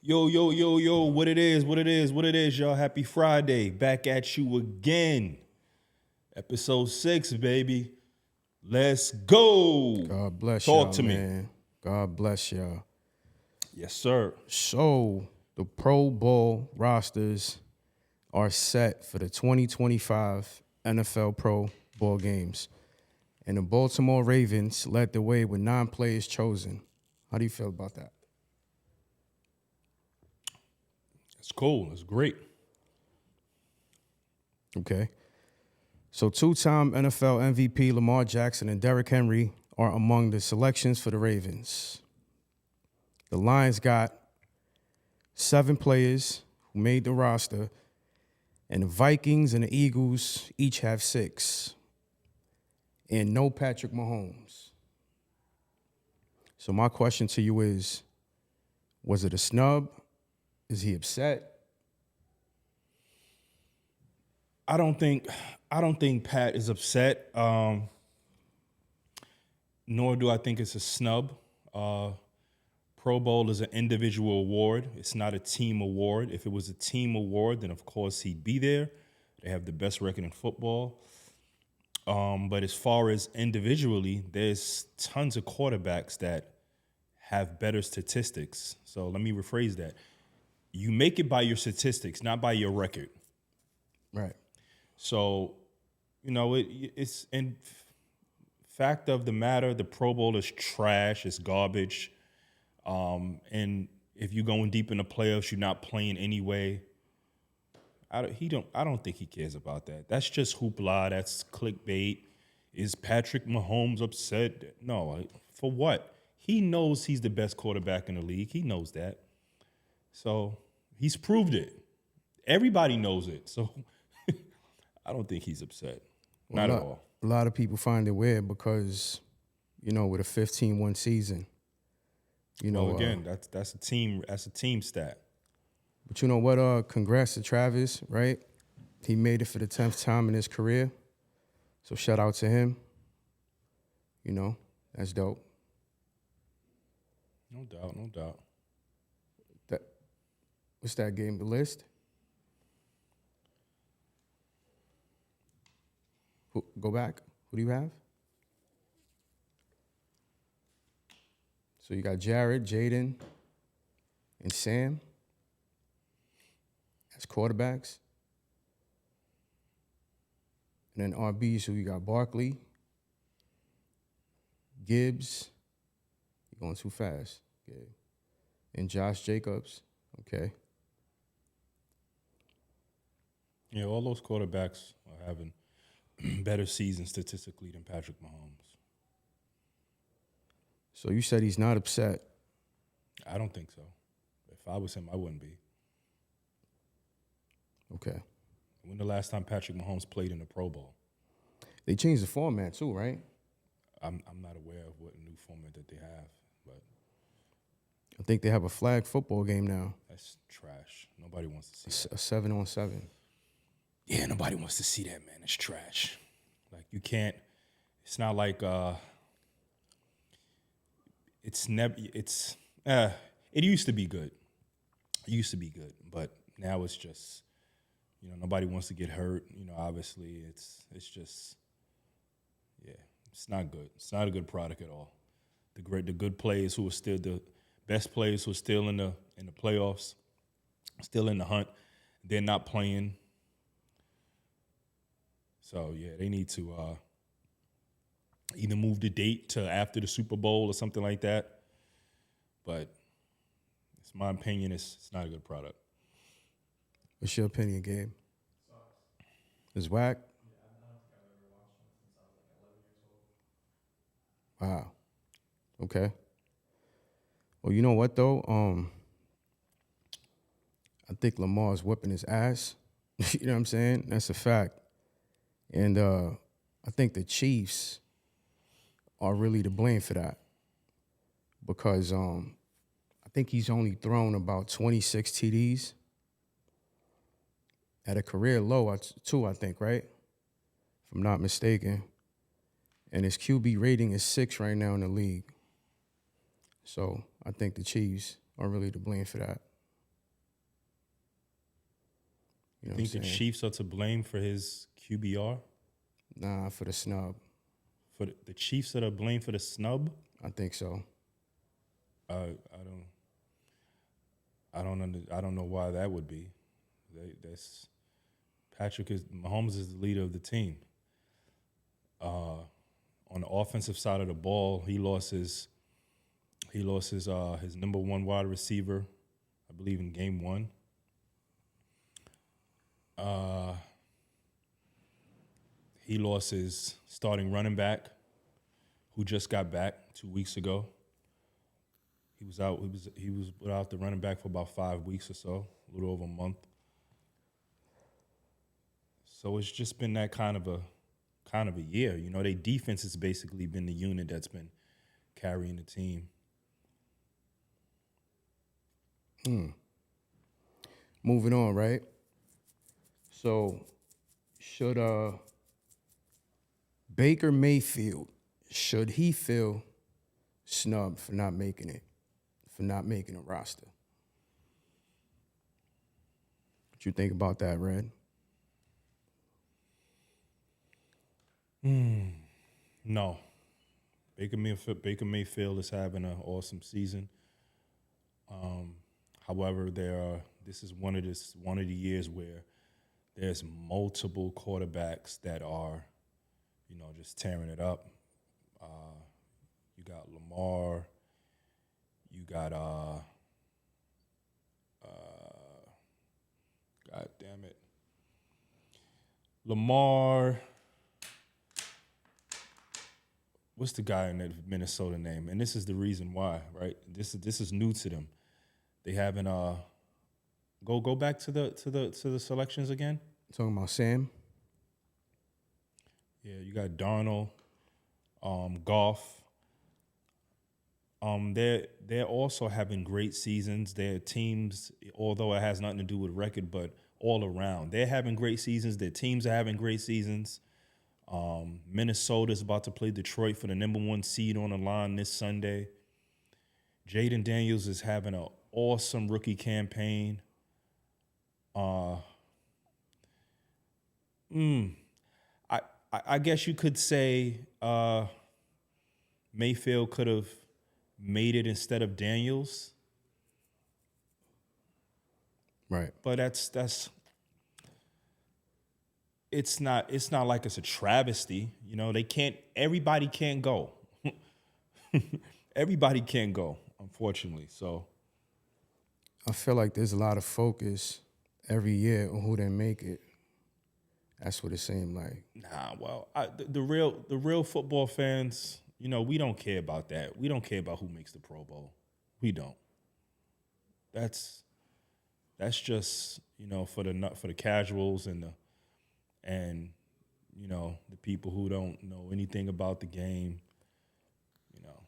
Yo, yo, yo, yo, what it is, y'all. Happy Friday. Back at you again. Episode 6, baby. Let's go. God bless Talk y'all, to me. man. God bless y'all. Yes, sir. So, the Pro Bowl rosters are set for the 2025 NFL Pro Bowl games. And the Baltimore Ravens led the way with 9 players chosen. How do you feel about that? It's cool. It's great. Okay. So, two-time NFL MVP Lamar Jackson and Derrick Henry are among the selections for the Ravens. The Lions got 7 players who made the roster, and the Vikings and the Eagles each have 6. And no Patrick Mahomes. So my question to you is, was it a snub? Is he upset? I don't think Pat is upset. Nor do I think it's a snub. Pro Bowl is an individual award. It's not a team award. If it was a team award, then of course he'd be there. They have the best record in football. But as far as individually, there's tons of quarterbacks that have better statistics. So let me rephrase that. You make it by your statistics, not by your record. Right. So, it's in fact of the matter, the Pro Bowl is trash, it's garbage. And if you're going deep in the playoffs, you're not playing anyway. I don't think he cares about that. That's just hoopla. That's clickbait. Is Patrick Mahomes upset? No. For what? He knows he's the best quarterback in the league. He knows that. So he's proved it. Everybody knows it. So I don't think he's upset. Not at all. A lot of people find it weird because, with a 15-1 season, again, that's a team stat. But you know what? Congrats to Travis, right? He made it for the 10th time in his career. So shout out to him. That's dope. No doubt. What's that game? The list? Go back. Who do you have? So you got Jared, Jaden, and Sam as quarterbacks. And then RBs, who you got Barkley, Gibbs. You're going too fast. Okay. And Josh Jacobs. Okay. Yeah, all those quarterbacks are having better seasons statistically than Patrick Mahomes. So you said he's not upset. I don't think so. If I was him, I wouldn't be. Okay. When the last time Patrick Mahomes played in the Pro Bowl? They changed the format too, right? I'm not aware of what new format that they have, but I think they have a flag football game now. That's trash. Nobody wants to see that. A 7-on-7. Yeah, nobody wants to see that, man. It's trash. Like, you can't. It's not like it's never. It's it used to be good. But now it's just, nobody wants to get hurt. Obviously, it's just, yeah, it's not good. It's not a good product at all. The good players who are still the best players who are still in the playoffs, still in the hunt, they're not playing. So yeah, they need to either move the date to after the Super Bowl or something like that. But it's my opinion. It's not a good product. What's your opinion, Gabe? It's whack? Yeah, I don't think I've ever watched one since I was like 11 years old. Wow. Okay. Well, you know what, though? I think Lamar's whipping his ass. You know what I'm saying? That's a fact. And I think the Chiefs are really to blame for that because I think he's only thrown about 26 TDs at a career low, too, I think, right? If I'm not mistaken. And his QB rating is 6 right now in the league. So I think the Chiefs are really to blame for that. You know Think what the I'm saying? Chiefs are to blame for his QBR? Nah, for the snub. For the Chiefs are to blame for the snub? I think so. I don't know why that would be. That's Mahomes is the leader of the team. On the offensive side of the ball, he lost his number one wide receiver, I believe, in game 1. He lost his starting running back, who just got back 2 weeks ago. He was out. He was without the running back for about 5 weeks or so, a little over a month. So it's just been that kind of a year. You know, their defense has basically been the unit that's been carrying the team. Moving on, right? So, should Baker Mayfield, should he feel snubbed for not making a roster? What you think about that, Red? No. Baker Mayfield is having an awesome season. However, this is one of the years where there's multiple quarterbacks that are, you know, just tearing it up. You got Lamar. You got God damn it, Lamar. What's the guy in that Minnesota name? And this is the reason why, right? This is new to them. They haven't go back to the selections again. Talking about Sam? Yeah, you got Darnold, Goff. They're also having great seasons. Their teams, although it has nothing to do with record, but all around, they're having great seasons. Their teams are having great seasons. Minnesota's about to play Detroit for the number 1 seed on the line this Sunday. Jaden Daniels is having an awesome rookie campaign. I guess you could say Mayfield could have made it instead of Daniels, Right. but it's not like it's a travesty. You know, everybody can't go. Everybody can't go, unfortunately. So I feel like there's a lot of focus every year on who didn't make it. That's what it seemed like. nah, well, the real football fans, you know, we don't care about that. We don't care about who makes the Pro Bowl. We don't. That's just, you know, for the casuals and you know, the people who don't know anything about the game, you know,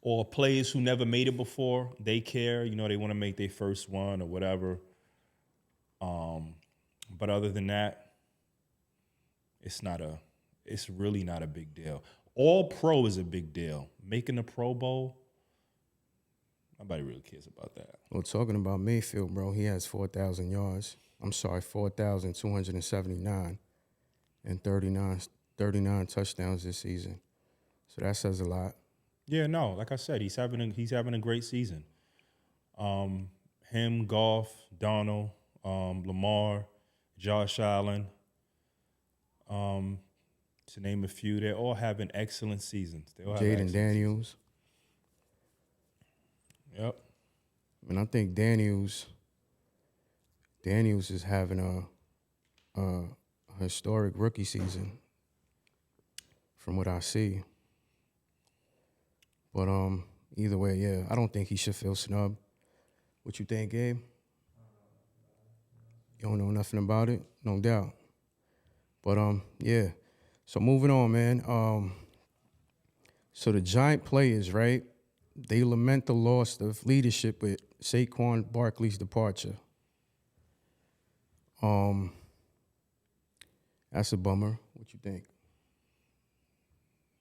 or players who never made it before. They care, you know, they want to make their first one or whatever. But other than that, it's really not a big deal. All Pro is a big deal. Making the Pro Bowl, nobody really cares about that. Well, talking about Mayfield, bro, he has 4,000 yards. I'm sorry, 4,279 and 39 touchdowns this season. So that says a lot. Yeah, no, like I said, he's having a great season. Him, Goff, Donald, Lamar, Josh Allen, to name a few, they're all having excellent seasons. They all have Jaden excellent Daniels. seasons. Yep. And I think Daniels is having a historic rookie season from what I see. But either way, yeah, I don't think he should feel snubbed. What you think, Gabe? You don't know nothing about it? No doubt. But yeah. So moving on, man. So the Giant players, right? They lament the loss of leadership with Saquon Barkley's departure. That's a bummer. What you think?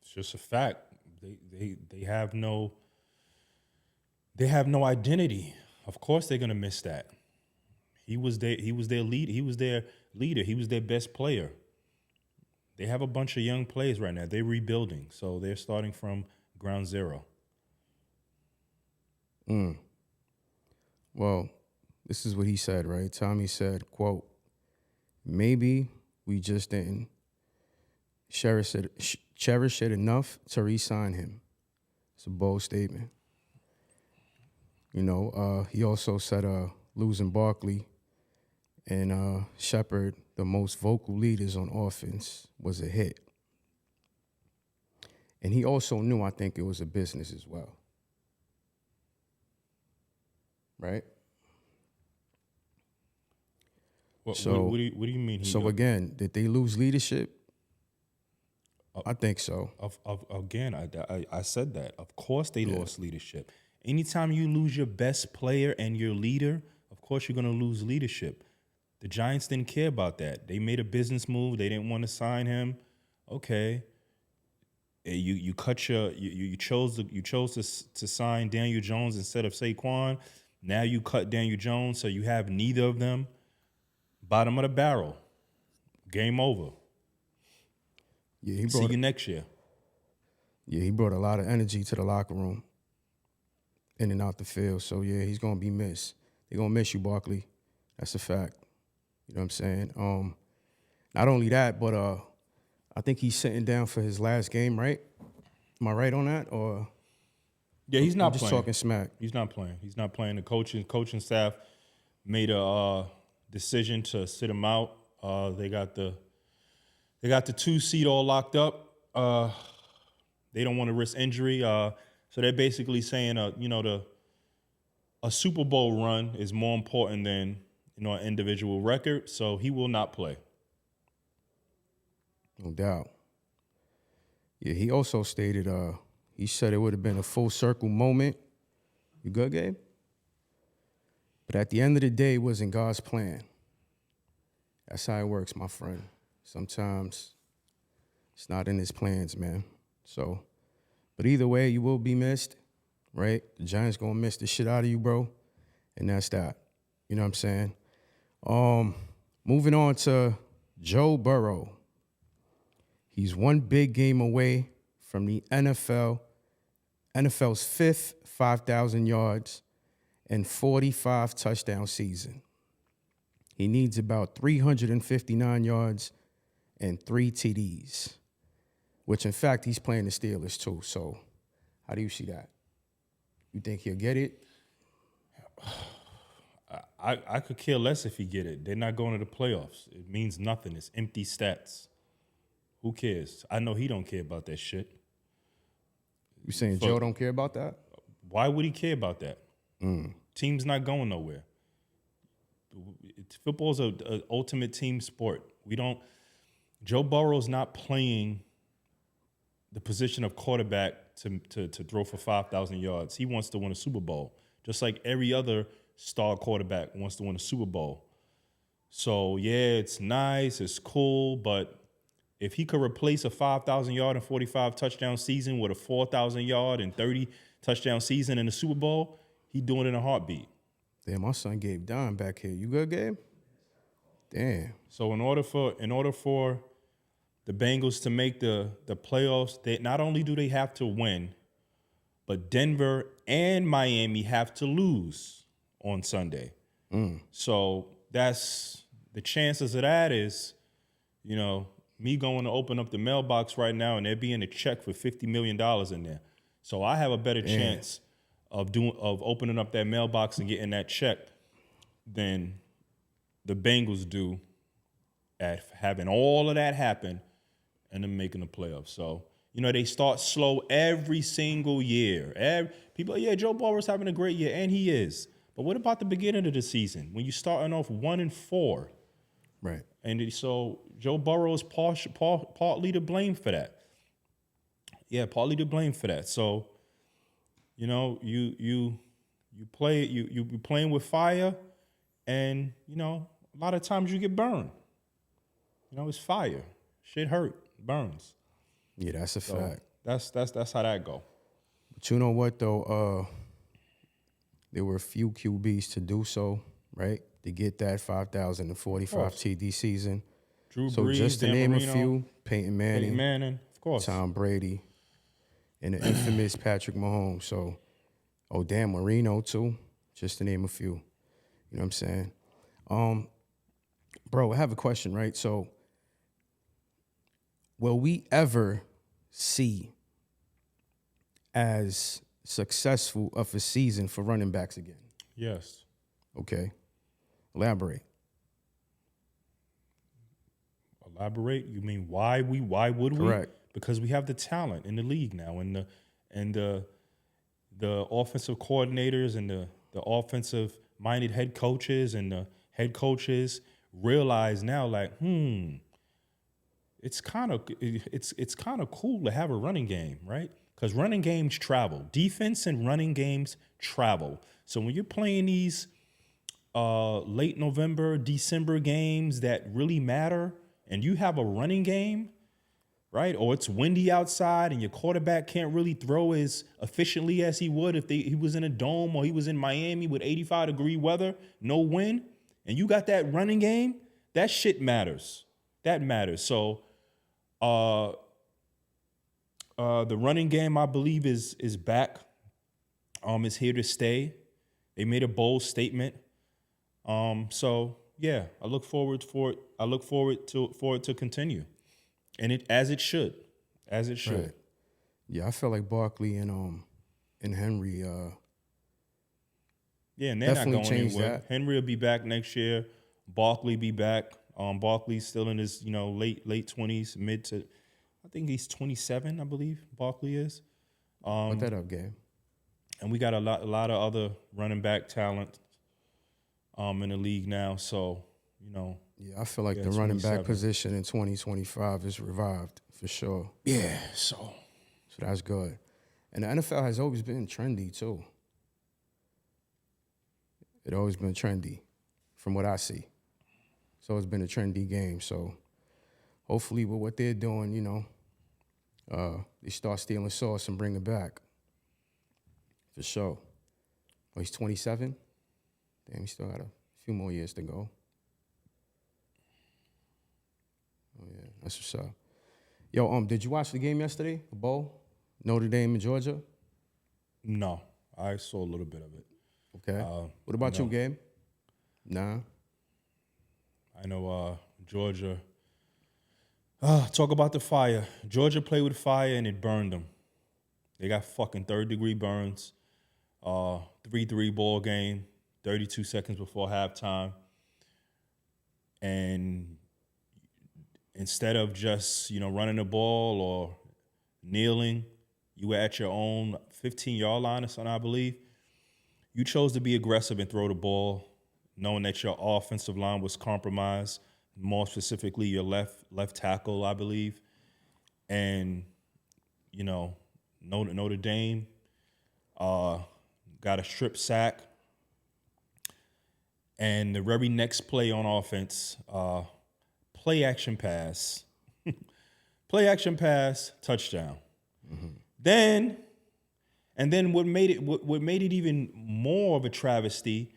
It's just a fact. They have no identity. Of course they're gonna miss that. He was their lead. He was their leader. He was their best player. They have a bunch of young players right now. They're rebuilding, so they're starting from ground zero. Well, this is what he said, right? Tommy said, quote, maybe we just didn't cherish it enough to re-sign him. It's a bold statement. You know, he also said losing Barkley and Shepard, the most vocal leaders on offense, was a hit. And he also knew, I think, it was a business as well. Right? What do you mean? Again, did they lose leadership? I think so. Again, I said that. Of course they lost leadership. Anytime you lose your best player and your leader, of course you're going to lose leadership. The Giants didn't care about that. They made a business move. They didn't want to sign him. Okay. You chose to sign Daniel Jones instead of Saquon. Now you cut Daniel Jones, so you have neither of them. Bottom of the barrel. Game over. Yeah, See you next year. Yeah, he brought a lot of energy to the locker room, in and out the field. So yeah, he's gonna be missed. They're gonna miss you, Barkley. That's a fact. You know what I'm saying? Not only that, but I think he's sitting down for his last game, right? Am I right on that? Or yeah, he's not I'm just playing. talking smack. He's not playing. He's not playing. The coaching staff made a decision to sit him out. They got the 2 seed all locked up. They don't want to risk injury. So they're basically saying, a Super Bowl run is more important than an individual record. So he will not play. No doubt. Yeah, he also stated, he said it would have been a full circle moment. You good, Gabe? But at the end of the day, it wasn't God's plan. That's how it works, my friend. Sometimes it's not in his plans, man. So, but either way, you will be missed, right? The Giants gonna miss the shit out of you, bro. And that's that. You know what I'm saying? Moving on to Joe Burrow. He's one big game away from the NFL's 5th 5,000 yards and 45 touchdown season. He needs about 359 yards and 3 TDs, which in fact he's playing the Steelers too. So how do you see that? You think he'll get it? I could care less if he get it. They're not going to the playoffs. It means nothing. It's empty stats. Who cares? I know he don't care about that shit. You saying Joe don't care about that? Why would he care about that? Team's not going nowhere. Football's an ultimate team sport. Joe Burrow's not playing the position of quarterback to throw for 5,000 yards. He wants to win a Super Bowl, just like every other star quarterback wants to win a Super Bowl. So, yeah, it's nice, it's cool, but if he could replace a 5,000 yard and 45 touchdown season with a 4,000 yard and 30 touchdown season in the Super Bowl, he'd do it in a heartbeat. Damn, my son Gabe Don back here. You good, Gabe? Damn. So in order for the Bengals to make the playoffs, they not only do they have to win, but Denver and Miami have to lose on Sunday. So that's the chances of that is, me going to open up the mailbox right now and there being a check for $50 million in there. So I have a better chance of opening up that mailbox and getting that check than the Bengals do at having all of that happen and then making the playoffs. So, they start slow every single year. People, Joe Burrow's having a great year, and he is. But what about the beginning of the season when you're starting off 1-4? Right. And so Joe Burrow is partly to blame for that. Yeah, partly to blame for that. So, you playing with fire, and a lot of times you get burned. It's fire. Shit hurt, burns. Yeah, that's a fact. That's how that go. But you know what though? There were a few QBs to do so, right? to get that 5,045 course. TD season. Drew So Brees, just to Dan name Marino, a few, Peyton Manning, Peyton Manning, of course. Tom Brady, and the infamous Patrick Mahomes. So, Dan Marino too, just to name a few. You know what I'm saying? Bro, I have a question, right? So, will we ever see as successful of a season for running backs again? Yes. Okay. Elaborate. Elaborate? You mean why would we? Correct. Because we have the talent in the league now, and the offensive coordinators and the offensive minded head coaches and the head coaches realize now, like, it's kind of cool to have a running game, right? Because running games travel. Defense and running games travel. So when you're playing these late November, December games that really matter, and you have a running game, right? Or it's windy outside and your quarterback can't really throw as efficiently as he would if he was in a dome or he was in Miami with 85-degree weather, no wind, and you got that running game, that shit matters. That matters. So the running game, I believe, is back. Is here to stay. They made a bold statement. So yeah, I look forward for it. I look forward for it to continue, and it should. Right. Yeah, I feel like Barkley and Henry. Yeah, and they're not Definitely going change anywhere. that. Henry will be back next year. Barkley be back. Barkley's still in his late 20s, mid to, I think he's 27, I believe Barkley is. Put that up, game. And we got a lot of other running back talent in the league now. So, Yeah, I feel like Yeah, the running back 27. position in 2025 is revived for sure. yeah. So So that's good. And the NFL has always been trendy too. It always been trendy, from what I see. It's always been a trendy game. So hopefully with what they're doing, they start stealing sauce and bring it back. For sure. Oh, he's 27? Damn, he still got a few more years to go. Oh, yeah, that's what's up. Yo, did you watch the game yesterday, the bowl? Notre Dame and Georgia? no, I saw a little bit of it. Okay. What about you, Gabe? Nah. I know Georgia. Talk about the fire. Georgia played with fire and it burned them. They got fucking third-degree burns. 3-3 ball game, 32 seconds before halftime. And instead of just, running the ball or kneeling, you were at your own 15-yard line or something, I believe. You chose to be aggressive and throw the ball, knowing that your offensive line was compromised, more specifically your left tackle, I believe. And, Notre Dame got a strip sack. And the very next play on offense, play action pass. Play action pass, touchdown. Mm-hmm. Then what made it even more of a travesty,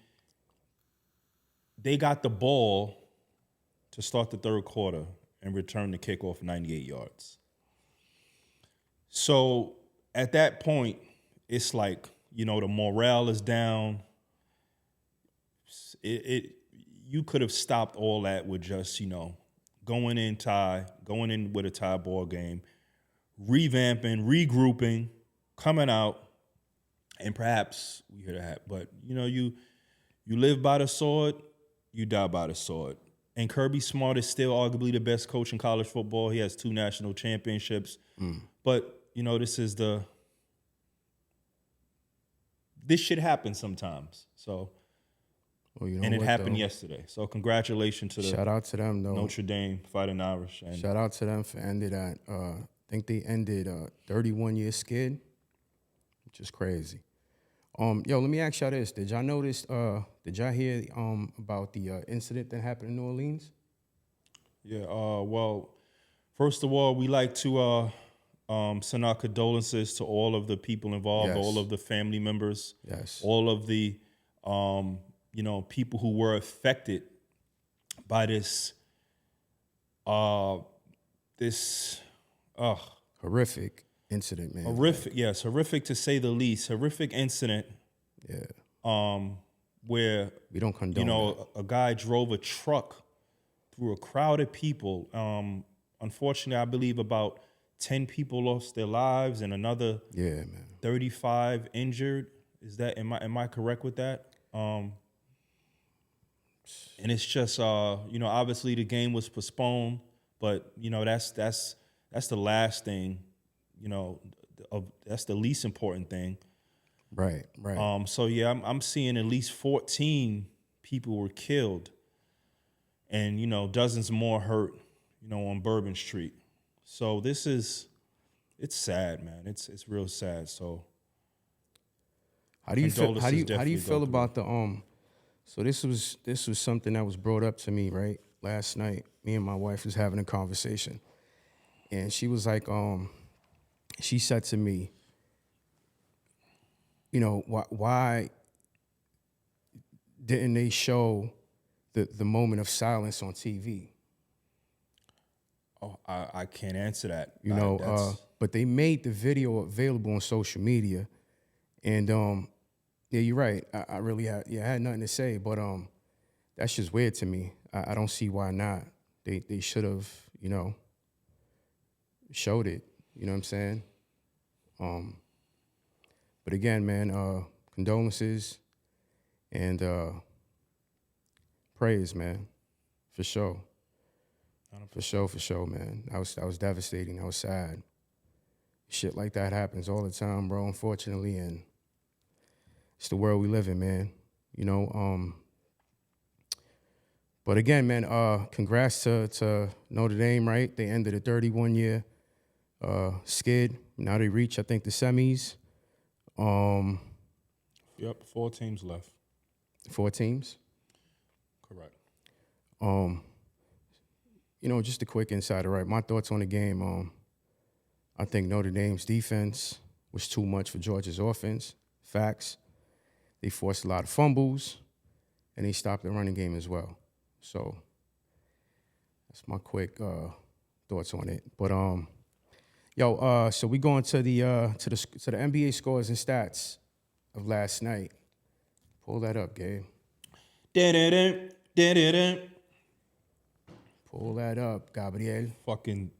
they got the ball to start the third quarter and return the kickoff 98 yards. So at that point, it's like, the morale is down. You could have stopped all that with just, going in with a tie ball game, revamping, regrouping, coming out, and perhaps we could have. But you live by the sword, you die by the sword. And Kirby Smart is still arguably the best coach in college football. He has 2 national championships. But this shit happens sometimes. So. Well, And it happened yesterday. So congratulations to Shout out to them, though. Notre Dame Fighting Irish. And Shout out to them for ending that. I think they ended a 31-year skid, which is crazy. Let me ask y'all this. Did y'all notice, did y'all hear about the incident that happened in New Orleans? Yeah, well, first of all, we like to send our condolences to all of the people involved, Yes. all of the family members, Yes. all of the people who were affected by this Horrific incident, man. horrific, yes, horrific to say the least, horrific incident. Yeah. Where We don't condone a guy drove a truck through a crowd of people. Unfortunately, I believe about 10 people lost their lives and another 35 injured. Is that am I correct with that? And it's just obviously the game was postponed, but that's the last thing, that's the least important thing. Right. So yeah, I'm seeing at least 14 people were killed, and dozens more hurt, on Bourbon Street. So it's sad, man. It's real sad. So how do you feel about the So this was something that was brought up to me right last night. Me and my wife was having a conversation, and she was like, she said to me, why didn't they show the moment of silence on TV? Oh, I can't answer that. But they made the video available on social media, and yeah, you're right. I really had nothing to say, but that's just weird to me. I don't see why not. They should have showed it. You know what I'm saying? But again, man, condolences and prayers, man, for sure. For sure, man. That was devastating. That was sad. Shit like that happens all the time, bro, unfortunately, and it's the world we live in, man. But again, man, congrats to Notre Dame, right? They ended a 31-year skid. Now they reach, I think, the semis. Yep, 4 teams left. 4 teams? Correct. Just a quick insider, right? My thoughts on the game, I think Notre Dame's defense was too much for Georgia's offense. Facts. They forced a lot of fumbles, and they stopped the running game as well. So that's my quick thoughts on it. But so we going to the NBA scores and stats of last night. Pull that up, Gabe. Pull that up, Gabriel. Fucking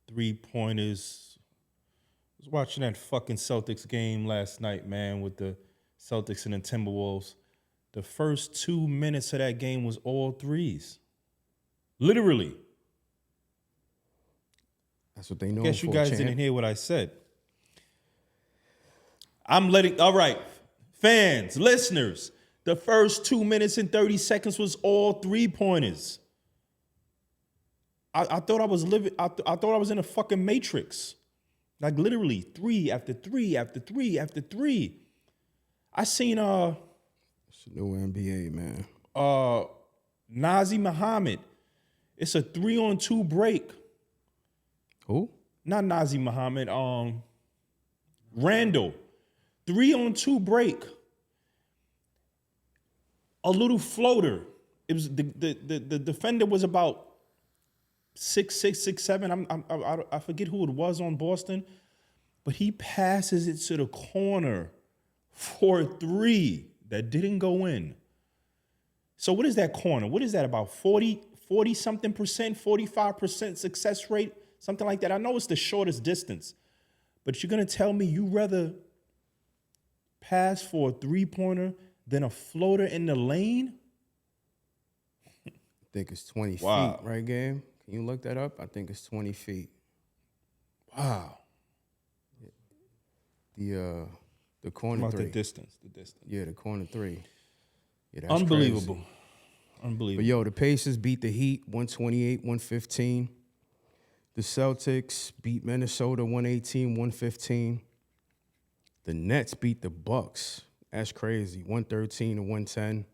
3-pointers. I was watching that fucking Celtics game last night, man, with the Celtics and the Timberwolves. The first 2 minutes of that game was all threes. Literally. That's what they know. Guess you guys didn't hear what I said. All right, fans, listeners, the first 2 minutes and 30 seconds was all 3-pointers. I thought I was living. I thought I was in a fucking Matrix. Like literally 3 after 3 after 3 after 3. I seen It's a new NBA, man. Nazi Muhammad. It's a 3-on-2 break. Who? Not Nazi Muhammad. Randall. 3-on-2 break. A little floater. It was the defender was about 6'6", 6'7". I forget who it was on Boston, but he passes it to the corner for a 3 that didn't go in. So what is that corner? What is that, about 40-something percent, 45% success rate, something like that? I know it's the shortest distance, but you're going to tell me you rather pass for a 3-pointer than a floater in the lane? I think it's 20 Wow. feet, right, Gabe? Can you look that up? I think it's 20 feet. Wow. The corner About 3. the distance. Yeah, the corner 3. Yeah, that's Unbelievable. crazy. Unbelievable. But the Pacers beat the Heat 128-115. The Celtics beat Minnesota 118-115. The Nets beat the Bucks. That's crazy. 113-110.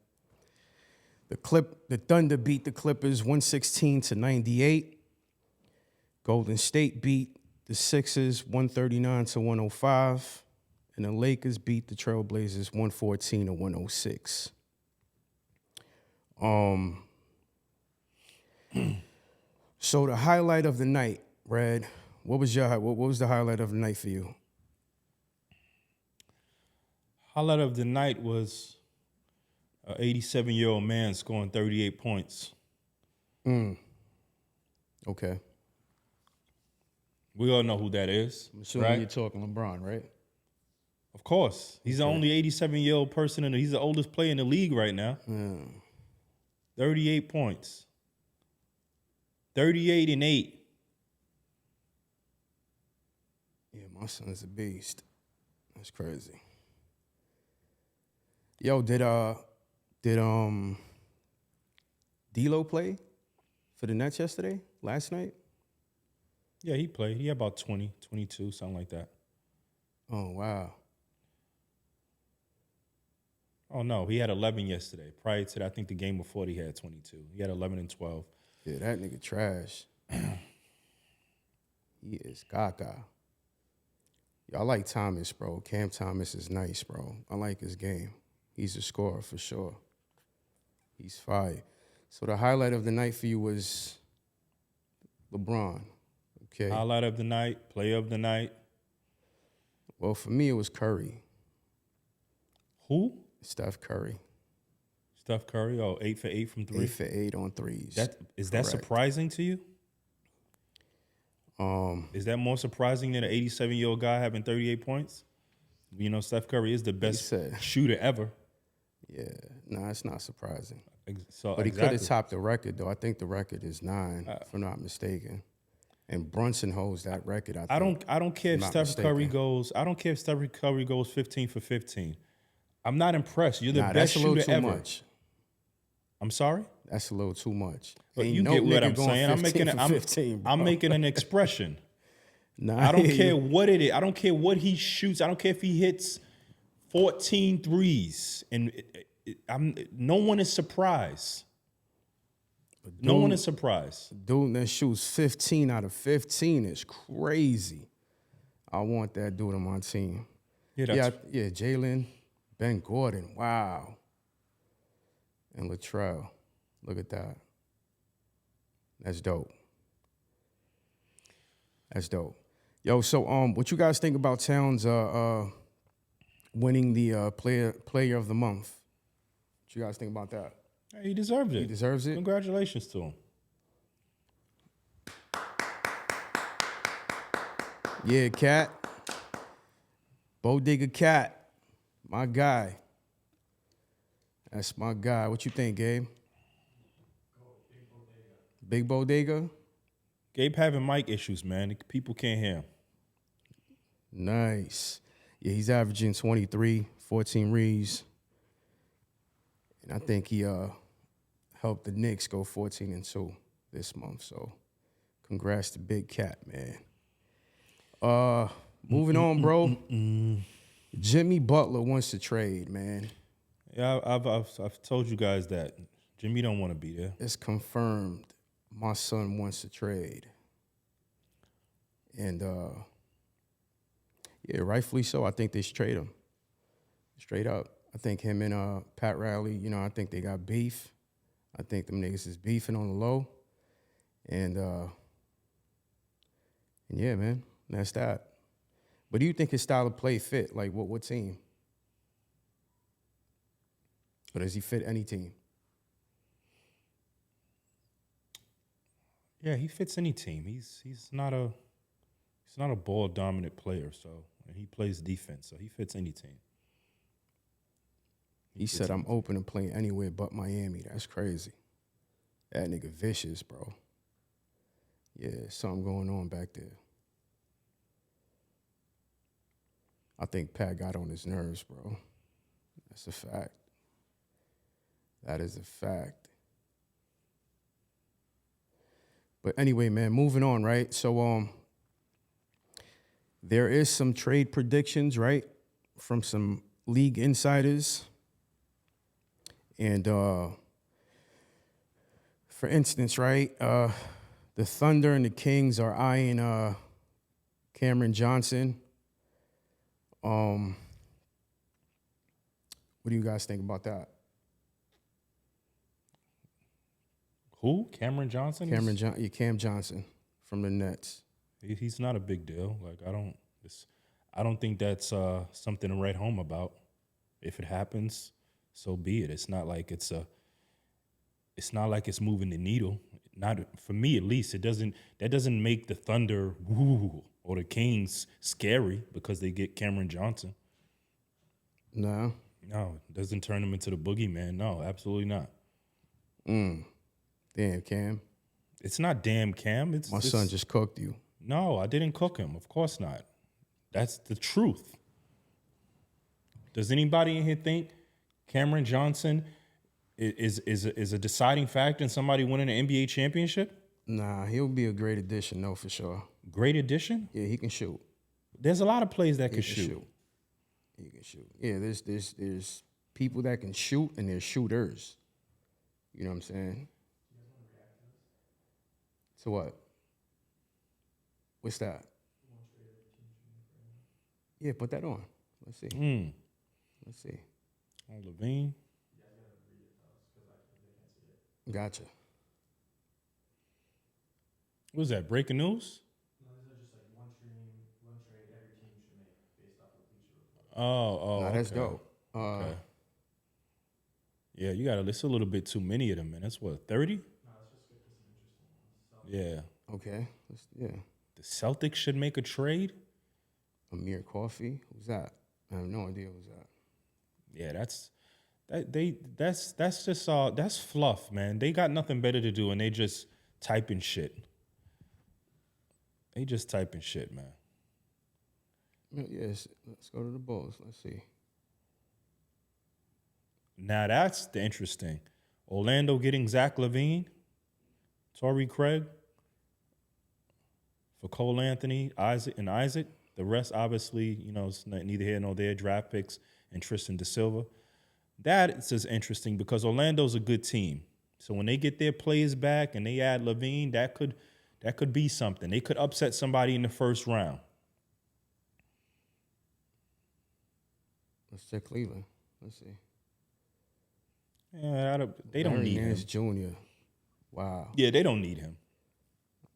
The Thunder beat the Clippers 116-98. Golden State beat the Sixers 139-105. And the Lakers beat the Trailblazers 114-106. So the highlight of the night, Red. What was the highlight of the night for you? Highlight of the night was an 87-year-old man scoring 38 points. Okay. We all know who that is, I'm assuming right? you're talking LeBron, right? Of course. He's the only 87-year-old person, and he's the oldest player in the league right now. 38 points. 38-8. Yeah, my son's a beast. That's crazy. Yo, did D'Lo play for the Nets last night? Yeah, he played. He had about 20, 22, something like that. Oh, wow. Oh, no, he had 11 yesterday. Prior to that, I think the game before he had 22. He had 11 and 12. Yeah, that nigga trash. He is gaga. Yo, I like Thomas, bro. Cam Thomas is nice, bro. I like his game. He's a scorer for sure. He's fire. So the highlight of the night for you was LeBron. Okay. Highlight of the night, player of the night. Well, for me, it was Curry. Who? Steph Curry. Steph Curry. Oh, 8 for 8 from 3. 8 for 8 on threes. Is that surprising to you? Is that more surprising than an 87-year-old guy having 38 points? You know, Steph Curry is the best shooter ever. Yeah, nah, it's not surprising. So, but he could have topped the record, though. I think the record is 9, if I'm not mistaken. And Brunson holds that record. I don't care if Steph Curry goes. I don't care if Steph Curry goes 15 for 15. I'm not impressed. You're the best shooter ever. That's a little too much. I'm sorry? That's a little too much. But you get what I'm saying. I'm making an expression. Nah, I don't care what it is. I don't care what he shoots. I don't care if he hits 14 threes. And no one is surprised. No one is surprised. Dude that shoots 15 out of 15 is crazy. I want that dude on my team. Yeah, Jalen, Ben Gordon, wow. And Latrell. Look at that. That's dope. That's dope. Yo, so what you guys think about Towns winning the player of the month? What you guys think about that? He deserved it. He deserves it. Congratulations to him. Yeah, Cat. Bodega Cat. My guy. That's my guy. What you think, Gabe? Big Bodega? Gabe having mic issues, man. People can't hear him. Nice. Yeah, he's averaging 23, 14 reads. And I think he helped the Knicks go 14-2 this month. So congrats to Big Cat, man. Moving on, bro. Jimmy Butler wants to trade, man. Yeah, I've told you guys that. Jimmy don't want to be there. It's confirmed. My son wants to trade. And, yeah, rightfully so. I think they should trade him. Straight up. I think him and Pat Riley, I think they got beef. I think them niggas is beefing on the low. And yeah, man, that's that. But do you think his style of play fit? Like, what team? Or does he fit any team? Yeah, he fits any team. He's not a ball dominant player, so and he plays defense, so he fits any team. He said, I'm open to playing anywhere but Miami. That's crazy. That nigga vicious, bro. Yeah, something going on back there. I think Pat got on his nerves, bro. That's a fact. That is a fact. But anyway, man, moving on, right? So there is some trade predictions, right, from some league insiders. And for instance, right, the Thunder and the Kings are eyeing Cameron Johnson. What do you guys think about that? Who? Cameron Johnson? Cam Johnson from the Nets. He's not a big deal. Like I don't think that's something to write home about. If it happens, so be it. It's not like it's moving the needle. Not for me, at least. That doesn't make the Thunder woo or the Kings scary because they get Cameron Johnson. No. No, it doesn't turn them into the boogeyman. No, absolutely not. Damn, Cam. It's not damn Cam. My son just cooked you. No, I didn't cook him. Of course not. That's the truth. Does anybody in here think Cameron Johnson is a deciding factor in somebody winning an NBA championship? Nah, he'll be a great addition, though, for sure. Great addition? Yeah, he can shoot. There's a lot of plays that He can can shoot. He can shoot. Yeah, there's people that can shoot and there's shooters. You know what I'm saying? So what? What's that? Yeah, put that on. Let's see. Let's see. Oh, Levine. Gotcha. What was that? Breaking news? No, these are just like one trade every team should make based off of Bleacher Report. Oh, Nah, that's okay. dope. Okay. Yeah, you got it's a little bit too many of them, man. That's what, 30? No, let's just skip to some interesting ones. So, Yeah. Okay. Yeah. The Celtics should make a trade? Amir Coffee. Who's that? I have no idea who's that. Yeah, that's just that's fluff, man. They got nothing better to do and they just typing shit. They just typing shit, man. Yes. Let's go to the Bulls. Let's see. Now that's the interesting. Orlando getting Zach LaVine, Torrey Craig for Cole Anthony, Isaac. The rest, obviously, it's neither here nor there. Draft picks and Tristan Da Silva. That is just interesting because Orlando's a good team. So when they get their players back and they add LaVine, that could be something. They could upset somebody in the first round. Let's check Cleveland. Let's see. Yeah, they don't need him. Nance Jr. Wow. Yeah, they don't need him.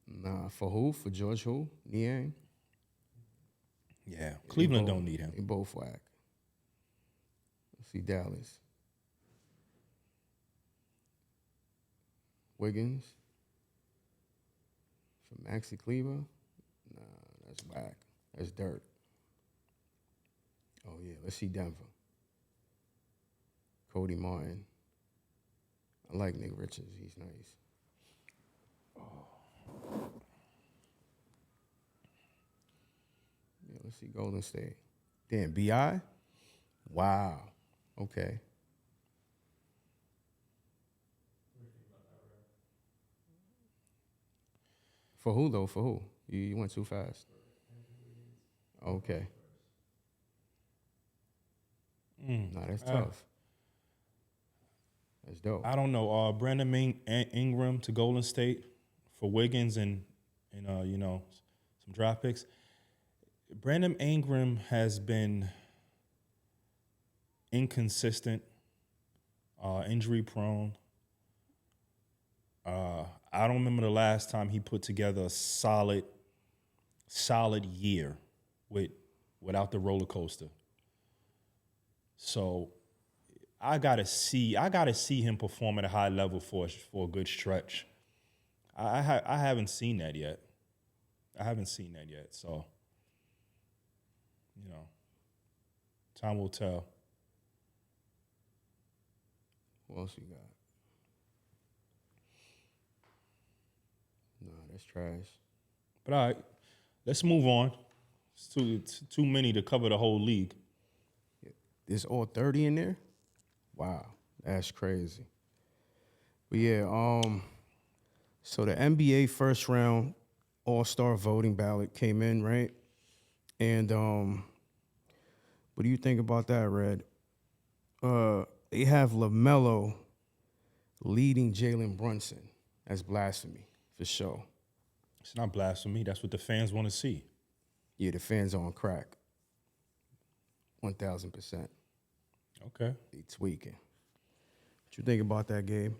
Nah, for who? For George who? Niang? Yeah, Cleveland don't need him. They both whack. Let's see Dallas. Wiggins. For Maxi Cleaver? Nah, that's whack. That's dirt. Oh, yeah. Let's see Denver. Cody Martin. I like Nick Richards. He's nice. Yeah, let's see Golden State. Damn, B.I.? Wow. Okay. For who, though? For who? You went too fast. Okay. Nah, that's tough. That's dope. I don't know. Brandon Ingram to Golden State for Wiggins and some draft picks. Brandon Ingram has been inconsistent, injury prone. I don't remember the last time he put together a solid year without the roller coaster. So I gotta see him perform at a high level for a good stretch. I haven't seen that yet. So time will tell. What else you got? Nah, that's trash. But all right, let's move on. It's too many to cover the whole league. There's all 30 in there? Wow, that's crazy. But yeah, so the NBA first round All-Star voting ballot came in, right? And what do you think about that, Red? They have LaMelo leading Jalen Brunson. That's blasphemy, for sure. It's not blasphemy. That's what the fans want to see. Yeah, the fans are on crack. 1,000%. Okay. They tweaking. What you think about that, Gabe?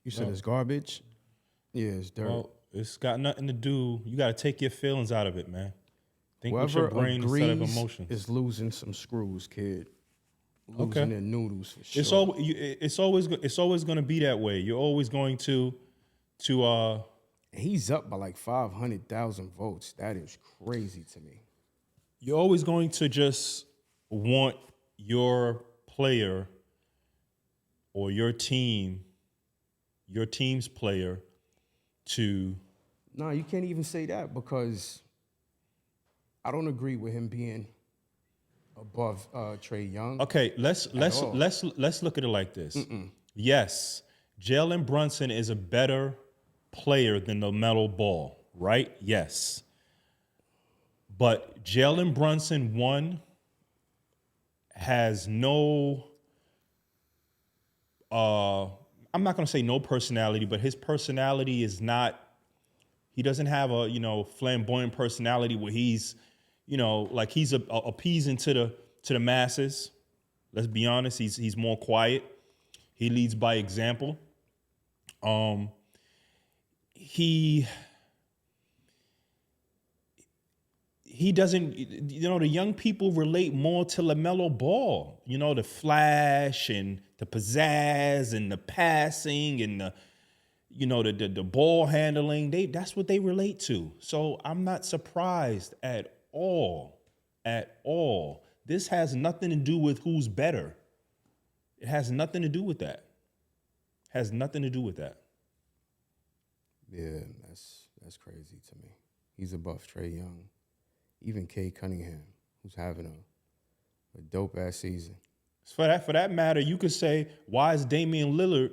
You said No. it's garbage? Yeah, it's dirt. Well, it's got nothing to do. You got to take your feelings out of it, man. Think with Whoever your brain instead of agrees emotions. is losing some screws, kid. Losing Okay. their noodles for sure. It's always going to be that way. You're always going to And he's up by like 500,000 votes. That is crazy to me. you're always going to just want your player or your team's player to. No, you can't even say that because I don't agree with him being above Trey Young. Okay, let's all. look at it like this. Yes, Jalen Brunson is a better player than LaMelo Ball, right? Yes. But Jalen Brunson, one, has no I'm not going to say no personality, but his personality is not, he doesn't have a, flamboyant personality where he's, like he's appeasing to the masses. Let's be honest, he's more quiet. He leads by example. He doesn't, the young people relate more to LaMelo Ball, the flash and the pizzazz and the passing and the ball handling. That's what they relate to. So I'm not surprised at all. This has nothing to do with who's better. It has nothing to do with that. Yeah, that's crazy to me. He's above Trey Young. Even Cade Cunningham, who's having a dope-ass season. For that matter, you could say, why is Damian Lillard?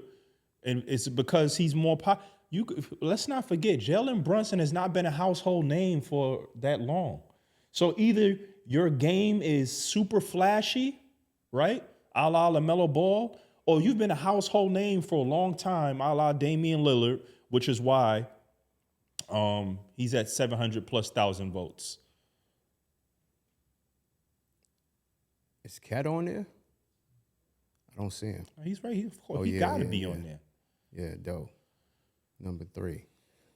And it's because he's more let's not forget, Jalen Brunson has not been a household name for that long. So either your game is super flashy, right, a la LaMelo Ball, or you've been a household name for a long time, a la Damian Lillard, which is why he's at 700,000+ votes. Is Cat on there? I don't see him. He's right here. Of course, he got to be on there. Yeah, dope. Number 3.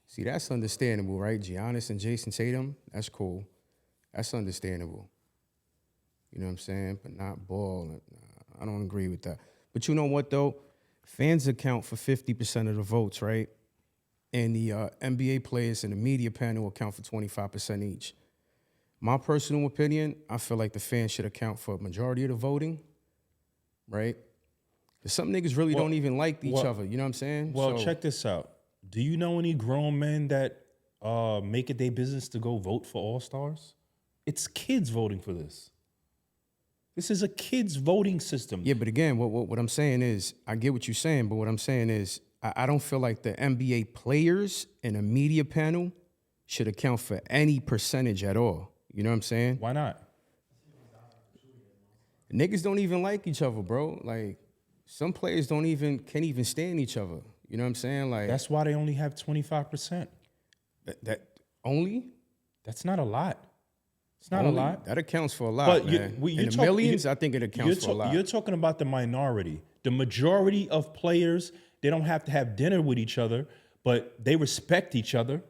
See, that's understandable, right? Giannis and Jason Tatum, that's cool. That's understandable. You know what I'm saying? But not Ball. I don't agree with that. But you know what, though? Fans account for 50% of the votes, right? And the NBA players and the media panel account for 25% each. My personal opinion, I feel like the fans should account for a majority of the voting, right? Because some niggas really don't even like each other. You know what I'm saying? Well, check this out. Do you know any grown men that make it their business to go vote for All-Stars? It's kids voting for this. This is a kids voting system. Yeah, but again, what I'm saying is, I get what you're saying, but what I'm saying is, I don't feel like the NBA players and a media panel should account for any percentage at all. You know what I'm saying? Why not? Niggas don't even like each other, bro. Like, some players can't even stand each other. You know what I'm saying? Like, That's why they only have 25%. that only? That's not a lot. It's not a Only? lot. That accounts for a lot, But man. you're In the millions, I think it accounts for a lot. You're talking about the minority. The majority of players, they don't have to have dinner with each other, but they respect each other.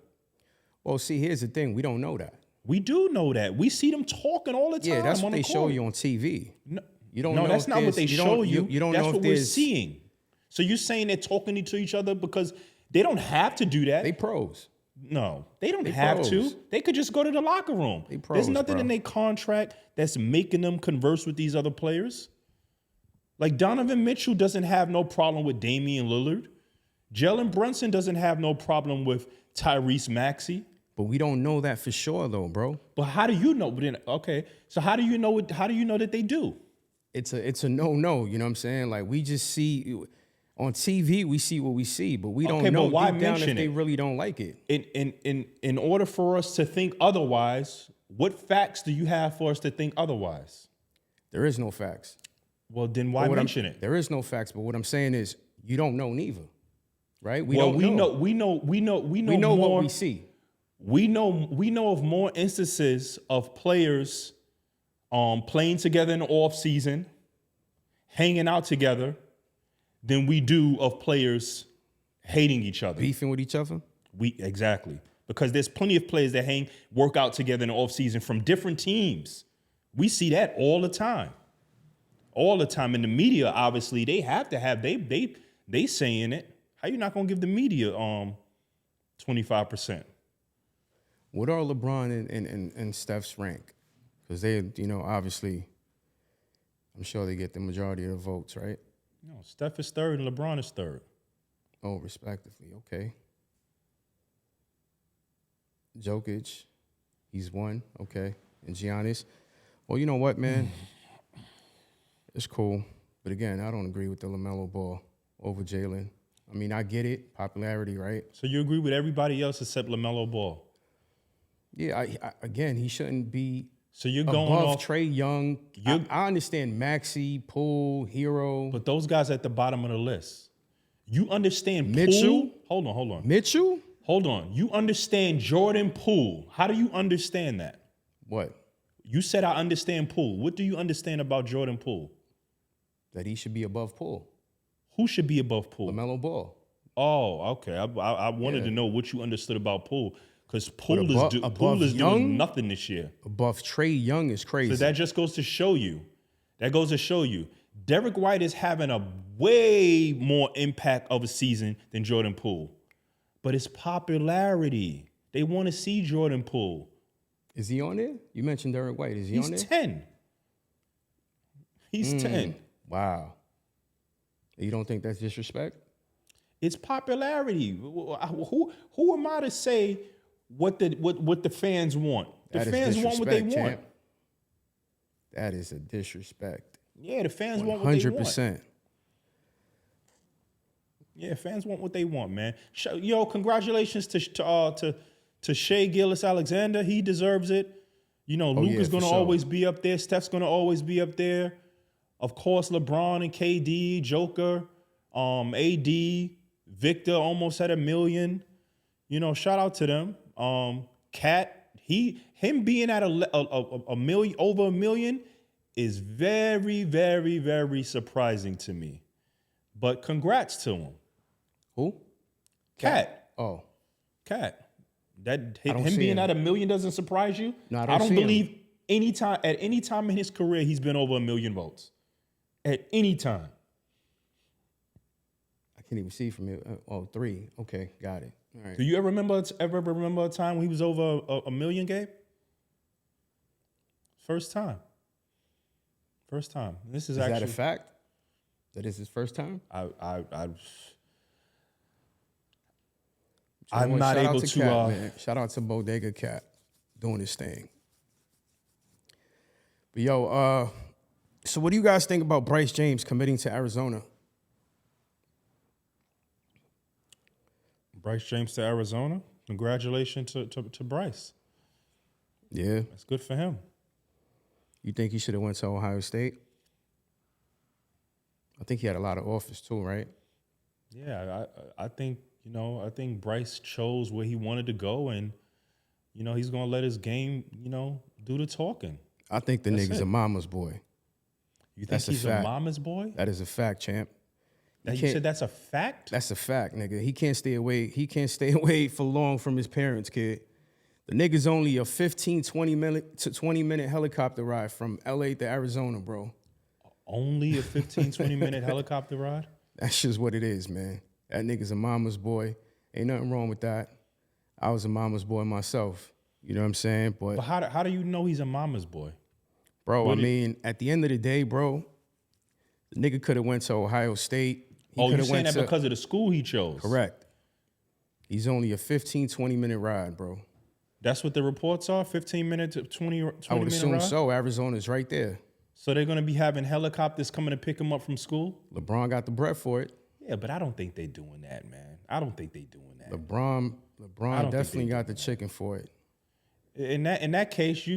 Well, see, here's the thing. We don't know that. We do know that. We see them talking all the time. Yeah, that's what on the they show court. you on TV. No, You don't no, know that's if not what they there's- you show don't- you. you don't That's know if what we're there's- seeing. So you're saying they're talking to each other because they don't have to do that? They pros. No, they don't They have pros. to. They could just go to the locker room. They There's pros, nothing bro. in their contract that's making them converse with these other players. Like Donovan Mitchell doesn't have no problem with Damian Lillard. Jalen Brunson doesn't have no problem with Tyrese Maxey. But we don't know that for sure, though, bro. But how do you know? But then, okay, so how do you know? How do you know that they do? It's a no. You know what I'm saying? Like, we just see on TV, we see what we see, but we don't Okay, know but why deep down if mention they it? really don't like it. In order for us to think otherwise, what facts do you have for us to think otherwise? There is no facts. Well, then why mention it? There is no facts, but what I'm saying is you don't know neither, right? We Well, don't we know We know more, what we see. We know of more instances of players playing together in the off season, hanging out together, than we do of players hating each other. Beefing with each other? Exactly. Because there's plenty of players that work out together in the offseason from different teams. We see that all the time. All the time. In the media, obviously, they have to have, they saying it. How you not going to give the media 25%? What are LeBron and Steph's rank? Because they, obviously, I'm sure they get the majority of the votes, right? No, Steph is third and LeBron is third. Oh, respectively. Okay. Jokic, he's one. Okay. And Giannis. Well, you know what, man? It's cool. But again, I don't agree with the LaMelo Ball over Jalen. I mean, I get it. Popularity, right? So you agree with everybody else except LaMelo Ball? Yeah, again, he shouldn't be so you're going above off Trae Young. I understand Maxey, Poole, Hero. But those guys at the bottom of the list. You understand Mitchell? Poole? Hold on. Mitchell? Hold on. You understand Jordan Poole. How do you understand that? What? You said I understand Poole. What do you understand about Jordan Poole? That he should be above Poole. Who should be above Poole? LaMelo Ball. Oh, okay. I wanted to know what you understood about Poole. Because Poole is Young, doing nothing this year. Above Trae Young is crazy. So that just goes to show you. Derek White is having a way more impact of a season than Jordan Poole. But it's popularity. They want to see Jordan Poole. Is he on there? You mentioned Derek White. Is he on there? He's 10. He's 10. Wow. You don't think that's disrespect? It's popularity. Who am I to say what the fans want? The fans want what they want. Champ. That is a disrespect. Yeah, the fans want what they want. 100%. Yeah, fans want what they want, man. Yo, congratulations to Shea Gilgeous-Alexander. He deserves it. Luka's going to always be up there. Steph's going to always be up there. Of course, LeBron and KD, Joker, AD, Victor almost had 1 million. Shout out to them. Cat, him being at a million, over 1 million is very, very, very surprising to me. But congrats to him. Who? Cat. Oh. Cat. Him being at 1 million doesn't surprise you? No, I don't believe at any time in his career he's been over 1 million votes. At any time. I can't even see from here. 3. Okay, got it. All right. Do you ever remember a time when he was over 1 million, Gabe? First time. This is actually that a fact? That is his first time? I'm not able to. Cat, man. Shout out to Bodega Cat doing his thing. But yo, so what do you guys think about Bryce James committing to Arizona? Bryce James to Arizona? Congratulations to Bryce. Yeah. That's good for him. You think he should have went to Ohio State? I think he had a lot of offers too, right? Yeah, I think, I think Bryce chose where he wanted to go, and, he's going to let his game, do the talking. I think the nigga's a mama's boy. You think he's a mama's boy? That is a fact, champ. You said that's a fact? That's a fact, nigga. He can't stay away for long from his parents, kid. The nigga's only a 20 minute helicopter ride from LA to Arizona, bro. Only a 20 minute helicopter ride? That's just what it is, man. That nigga's a mama's boy. Ain't nothing wrong with that. I was a mama's boy myself. You know what I'm saying? But how do you know he's a mama's boy? Bro, at the end of the day, bro, the nigga could have went to Ohio State. You're saying that because of the school he chose? Correct. He's only a 20 minute ride, bro. That's what the reports are? 15 minutes, 20 minute ride? I would assume so. Arizona's right there. So they're going to be having helicopters coming to pick him up from school? LeBron got the bread for it. Yeah, but I don't think they're doing that, man. I don't think they're doing that. LeBron definitely got the chicken for it. In that case,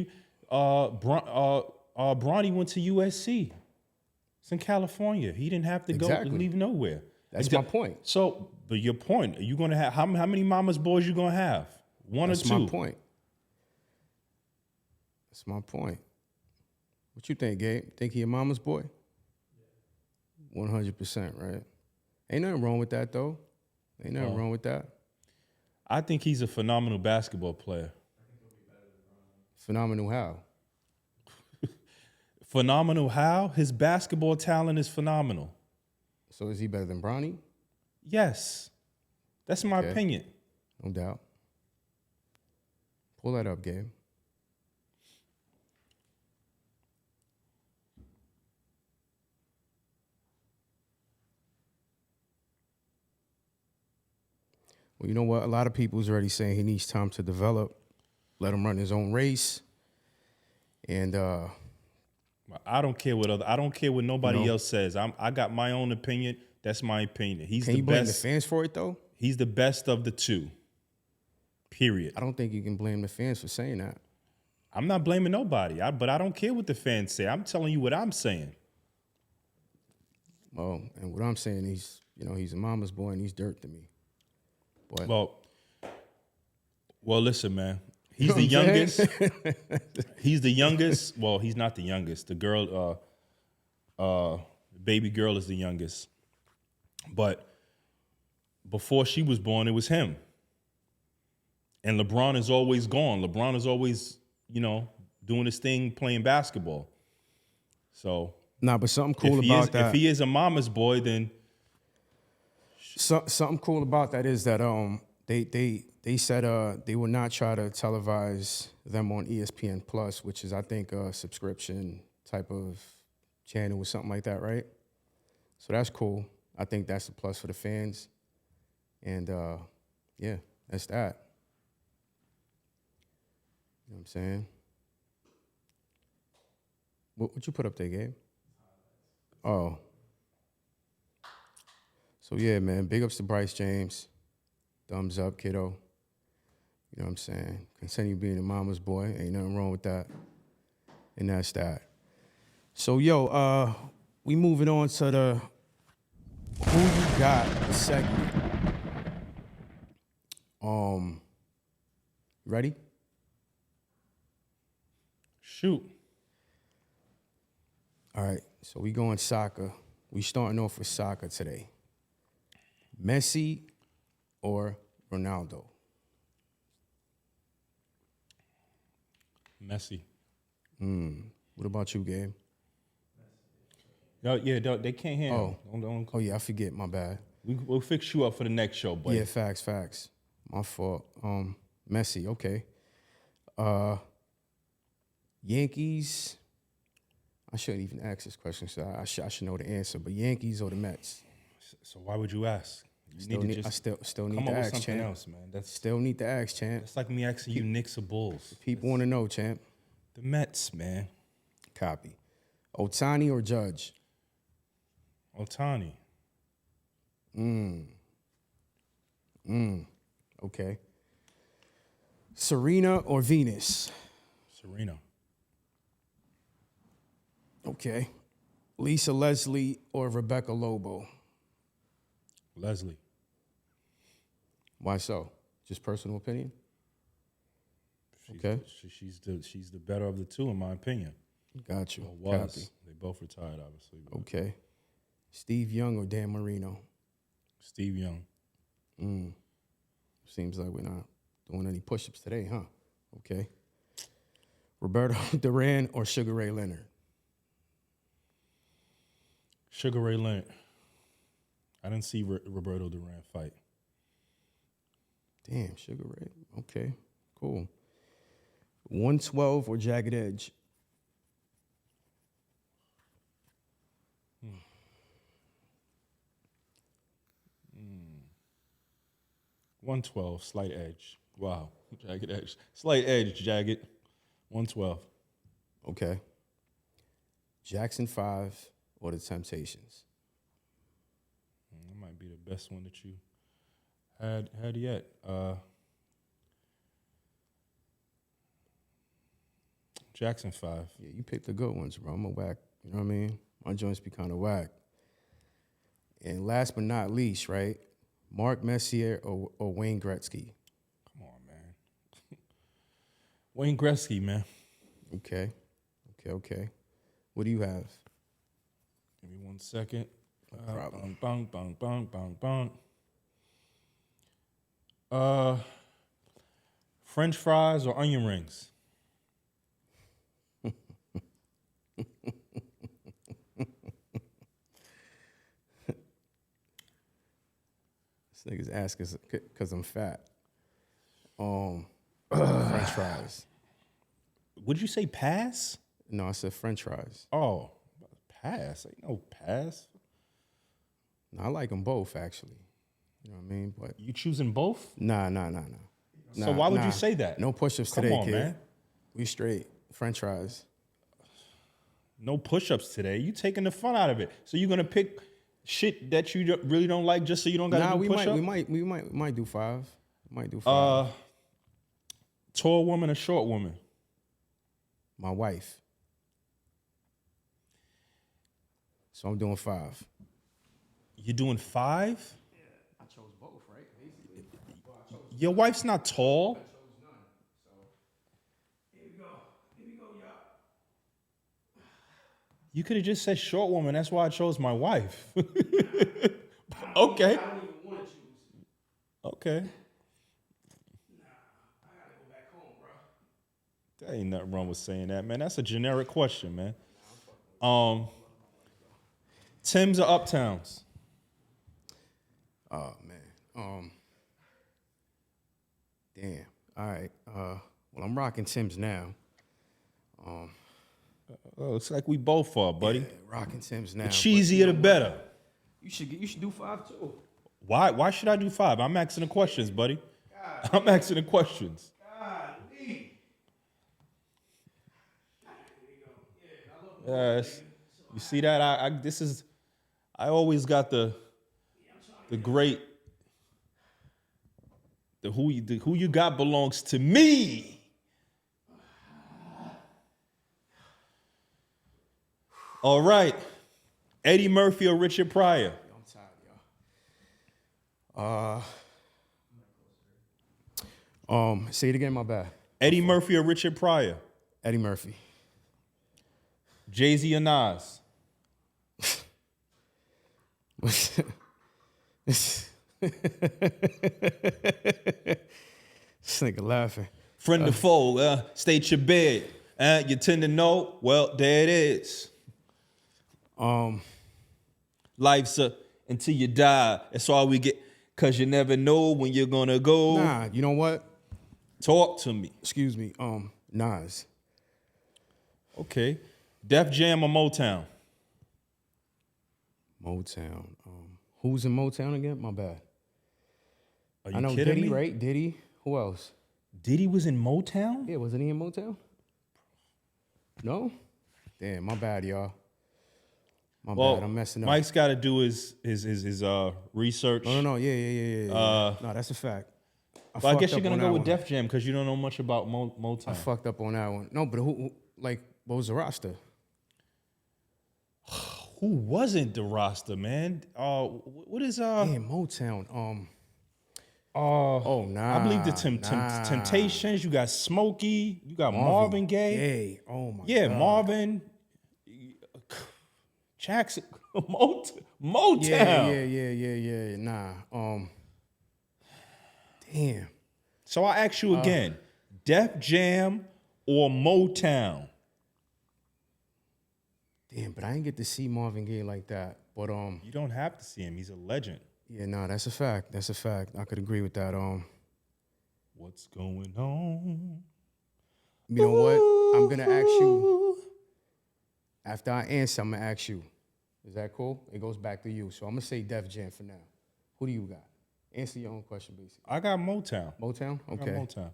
Bronny went to USC. It's in California. He didn't have to leave nowhere. That's my point. So, but your point, are you going to have, how many mama's boys you going to have? One or two? That's my point. That's my point. What you think, Gabe? Think he a mama's boy? 100%, right? Ain't nothing wrong with that, though. Ain't nothing wrong with that. I think he's a phenomenal basketball player. Phenomenal how? Phenomenal how? His basketball talent is phenomenal. So is he better than Bronny? Yes. That's my opinion. No doubt. Pull that up, Gabe. Well, you know what? A lot of people's already saying he needs time to develop. Let him run his own race. And I don't care what nobody else says. I got my own opinion. That's my opinion. He's can the you blame best. the fans for it though? He's the best of the two. Period. I don't think you can blame the fans for saying that. I'm not blaming nobody. But I don't care what the fans say. I'm telling you what I'm saying. Well, and what I'm saying, he's a mama's boy and he's dirt to me. But well, listen, man. He's the youngest. He's the youngest. Well, he's not the youngest. The girl, baby girl is the youngest. But before she was born, it was him. And LeBron is always gone. LeBron is always, doing his thing, playing basketball. So but something cool about that. If he is a mama's boy, then something cool about that is that they said they will not try to televise them on ESPN Plus, which is I think a subscription type of channel or something like that, right? So that's cool. I think that's a plus for the fans. And yeah, that's that. You know what I'm saying? What you put up there, Gabe? Oh. So, yeah, man, big ups to Bryce James. Thumbs up, kiddo. You know what I'm saying? Continue being a mama's boy. Ain't nothing wrong with that. And that's that. So, yo, we moving on to the Who You Got segment. Ready? shoot. All right, so we going soccer. We starting off with soccer today. Messi or Ronaldo? Messi. What about you, Gabe? No, yeah, they can't hear him. Oh, yeah, I forget. My bad. We'll fix you up for the next show, buddy. Yeah, facts. My fault. Messi, okay. Yankees. I shouldn't even ask this question, so I should know the answer. But Yankees or the Mets? So why would you ask? I still need to ask, something champ. else, man. Still need to ask, champ. That's like me asking you Knicks or Bulls. People want to know, champ. The Mets, man. Copy. Ohtani or Judge? Ohtani. Okay. Serena or Venus? Serena. Okay. Lisa Leslie or Rebecca Lobo? Leslie. Why so? Just personal opinion? Okay. She's the better of the two, in my opinion. Got you. Or was. Copy. They both retired, obviously. But Okay. Steve Young or Dan Marino? Steve Young. Seems like we're not doing any push-ups today, huh? Okay. Roberto Duran or Sugar Ray Leonard? Sugar Ray Leonard. I didn't see Roberto Duran fight. Damn, Sugar Ray. Okay, cool. 112 or Jagged Edge? 112, slight edge. Wow, jagged edge. Slight edge, jagged. 112. Okay. Jackson 5 or The Temptations? That might be the best one that you had yet. Jackson 5. Yeah, you picked the good ones, bro. I'm a whack. You know what I mean? My joints be kind of whack. And last but not least, right? Mark Messier or Wayne Gretzky? Come on, man. Wayne Gretzky, man. Okay. What do you have? Give me 1 second. No problem. Bang. French fries or onion rings? This nigga's asking because I'm fat. French fries. Would you say pass? No, I said French fries. Oh, pass. Ain't no pass. No, I like them both, actually. You know what I mean? But You choosing both? Nah. So why would you say that? No push-ups Come today, on, kid. man. We straight. French fries. No push-ups today. You taking the fun out of it. So you're gonna pick shit that you really don't like just so you don't gotta do push-ups? We might do 5. Might do 5. Tall woman or short woman? My wife. So I'm doing 5. You're doing 5? I chose both, right? Basically. Your wife's not tall. I chose none. So here we go, y'all. You could have just said short woman. That's why I chose my wife. Okay. I don't even want to choose. Okay. Nah, I gotta go back home, bro. There ain't nothing wrong with saying that, man. That's a generic question, man. Timbs or Uptowns? Oh man. Damn. All right. Well, I'm rocking Tim's now. Oh, looks like we both are, buddy. Yeah, rocking Tim's now. The cheesier the better. You should do 5 too. Why should I do 5? I'm asking the questions, buddy. I'm asking the questions. Yes. You see that? I always got the great, who you got belongs to me. All right. Eddie Murphy or Richard Pryor? I'm tired, y'all. Say it again, my bad. Eddie Murphy or Richard Pryor? Eddie Murphy. Jay-Z or Nas? This nigga laughing. Friend or foe, state your bid. You tend to know, well, there it is. Life's until you die. That's all we get. Cause you never know when you're gonna go. Nah, you know what? Talk to me. Excuse me. Nas. Okay. Def Jam or Motown? Motown. Who's in Motown again? My bad. Are you I know kidding Diddy, me? right? Diddy. Who else? Diddy was in Motown? Yeah, wasn't he in Motown? No? Damn, my bad, y'all. My bad, I'm messing up. Mike's got to do his research. No. Yeah. No, that's a fact. But I guess you're gonna go with Def Jam because you don't know much about Motown. I fucked up on that one. No, but who what was the roster? Who wasn't the roster, man? What is Damn, Motown. Nah. I believe the Temptations. You got Smokey. You got Marvin Gaye. Oh my. Yeah, God. Marvin. Jackson. Motown. Yeah. Nah. Damn. So I ask you again: Def Jam or Motown? Damn, but I didn't get to see Marvin Gaye like that. But You don't have to see him. He's a legend. yeah, nah, that's a fact. That's a fact. I could agree with that. What's going on? You know what? I'm gonna ask you. After I answer, I'm gonna ask you. Is that cool? It goes back to you. So I'm gonna say Def Jam for now. Who do you got? Answer your own question, basically. I got Motown. Motown? I got Okay. Motown.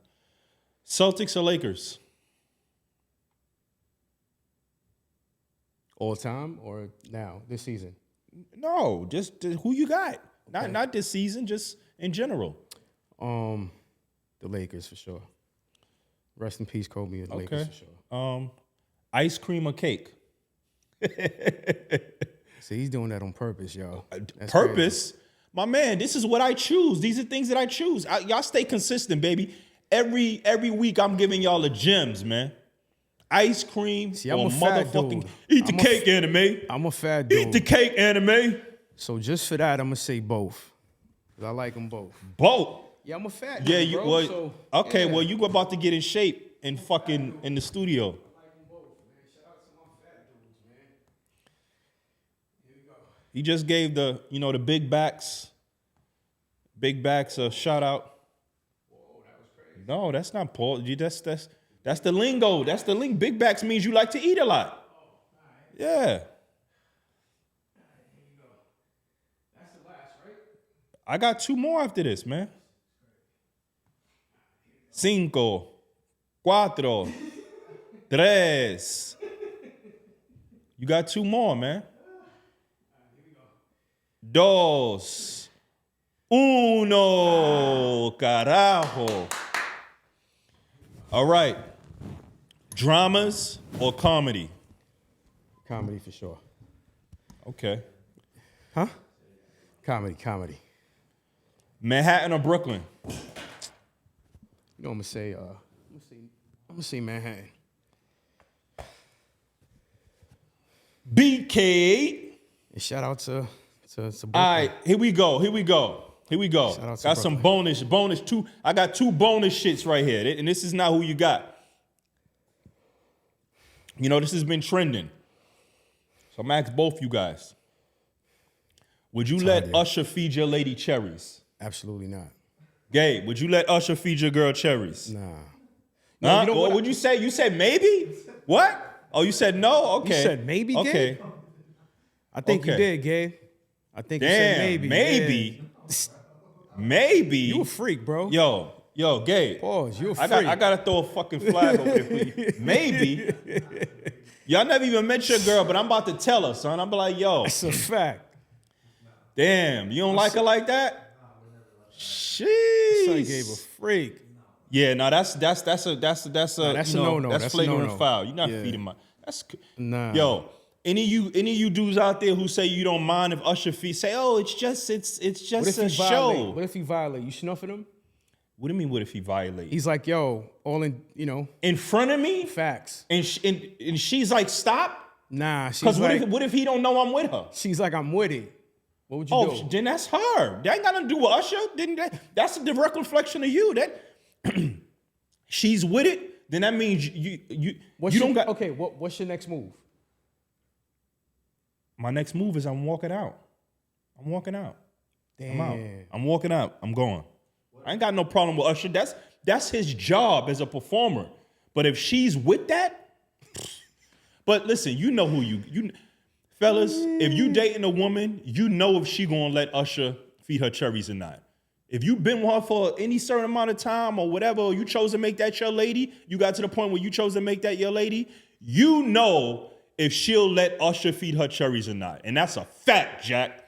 Celtics or Lakers? All time or now, this season? No, just who you got. Not this season, just in general. The Lakers for sure. Rest in peace, Kobe. The Lakers for sure. Ice cream or cake? See, he's doing that on purpose, y'all. That's Purpose? My man, this is what I choose. These are things that I choose. Y'all stay consistent, baby. Every week I'm giving y'all the gems, man. Ice cream See, I'm or a fat motherfucking dude. eat the cake, anime. I'm a fat dude. Eat the cake, anime. So just for that, I'm gonna say both. 'Cause I like them both. Both. Yeah, I'm a fat Yeah, dude, you bro. well, So, okay. yeah. Well, you about to get in shape and fucking in the studio. I like them both, man. Shout out to my fat dudes, man. Here we go. He just gave the the big backs a shout out. Whoa, that was crazy. No, that's not Paul. That's the lingo. That's the link. Big backs means you like to eat a lot. Yeah. Here you go. That's the last, right? I got 2 more after this, man. 5, 4, 3. You got 2 more, man. 2, 1, carajo. All right. Dramas or comedy? Comedy for sure. Okay. Huh? Comedy. Manhattan or Brooklyn? You know, I'm gonna say Manhattan. BK. And shout out to Brooklyn. All right, here we go. Shout out to Got some bonus 2. I got 2 bonus shits right here. And this is not who you got. This has been trending. So I'm gonna ask both you guys. Would you let Usher feed your lady cherries? Absolutely not. Gabe, would you let Usher feed your girl cherries? Nah. Huh? you know What what would you say? You said maybe? What? Oh, you said no? Okay. You said maybe, Gabe? Okay. I think you Okay. did, Gabe. I think you Damn, said maybe. maybe. Yeah. Maybe. You a freak, bro. Yo, Gabe. Pause. You a freak. I gotta throw a fucking flag over there for you. Maybe. Y'all never even met your girl, but I'm about to tell her, son. I'm like, yo, That's a fact. damn, you don't like her like that? Son Sheesh. Gabe a freak. Yeah, no, that's a that's a no-no. That's That's a flagrant no-no. foul. You're not Yeah. feeding my. That's Nah. Yo, any of you dudes out there who say you don't mind if Usher feeds, say, oh, it's just What if a he show. violate? What if he violate? You snuffing him? What do you mean? What if he violates? He's like, yo, all in, In front of me, facts. and she's like, stop. Nah, she's Because like, what if he don't know I'm with her? she's like, I'm with it. What would you Oh, do? then that's her. That ain't got nothing to do with Usher. That's a direct reflection of you. That she's with it. Then that means you don't got. Okay, what's your next move? My next move is I'm walking out. I'm walking out. Damn. I'm out. I'm walking out. I'm going. I ain't got no problem with Usher. That's his job as a performer. But if she's with that, but listen, you know who you fellas, if you dating a woman, you know if she gonna let Usher feed her cherries or not. If you've been with her for any certain amount of time or whatever, or you chose to make that your lady, you got to the point where you chose to make that your lady, you know if she'll let Usher feed her cherries or not. And that's a fact, Jack.